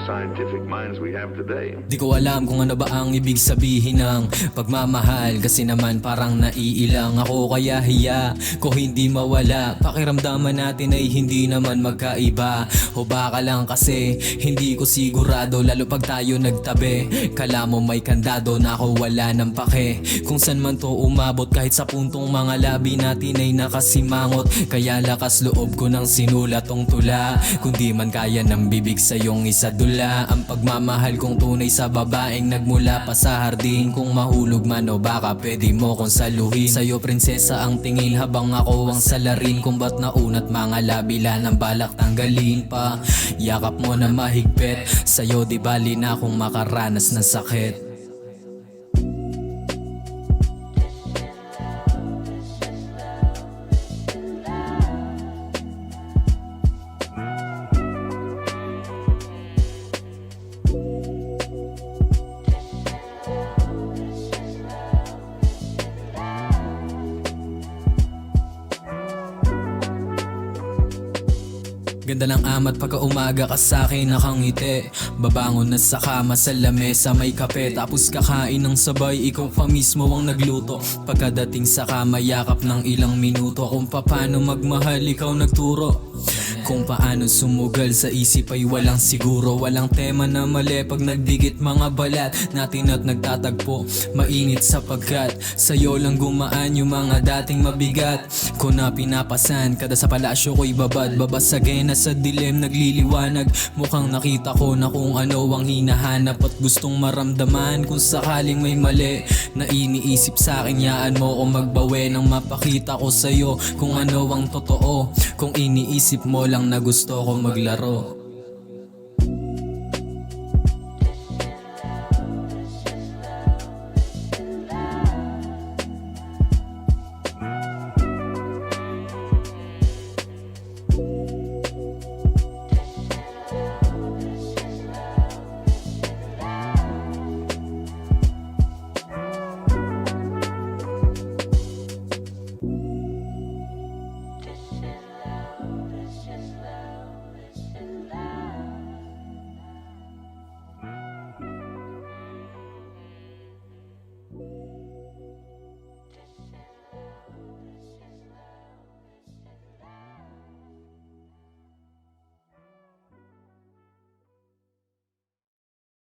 scientific minds we have today. Di ko alam kung ano ba ang ibig sabihin ng pagmamahal, kasi naman parang naiilang ako, kaya hiya ko hindi mawala. Pakiramdaman natin ay hindi naman magkaiba, o baka lang kasi hindi ko sigurado, lalo pag tayo nagtabi. Kala mo may kandado na ako wala ng pake, kung saan man to umabot, kahit sa puntong mga labi natin ay nakasimangot. Kaya lakas loob ko nang sinulat tong tula, kung di man kaya ng bibig sa iyong isadula. Ang pagmamahal kong tunay sa babaeng nagmula pa sa hardin, kung mahulog man o baka pwede mo kong saluhin. Sa'yo prinsesa ang tingin habang ako ang salarin, kung ba't naunat mga labila ng balak tanggalin pa. Yakap mo na mahigpit, sa'yo di bali na akong makaranas ng sakit. Ganda ng amat pagka umaga ka sa'kin nakangiti, babangon na sa kama sa lamesa may kape, tapos kakain ng sabay, ikaw pa mismo ang nagluto. Pagkadating sa kama yakap ng ilang minuto, kung paano magmahal ikaw nagturo. Kung paano sumugal sa isip ay walang siguro, walang tema na mali pag nagdikit mga balat natin at nagtatagpo. Mainit sapagkat sa'yo lang gumaan yung mga dating mabigat ko na pinapasan. Kada sa palasyo ko'y babad, babasagin na sa dilim nagliliwanag. Mukhang nakita ko na kung ano ang hinahanap at gustong maramdaman. Kung sakaling may mali na iniisip sa'kin, yaan mo ko magbawi nang mapakita ko sa'yo kung ano ang totoo. Kung iniisip mo lang na gusto ko maglaro.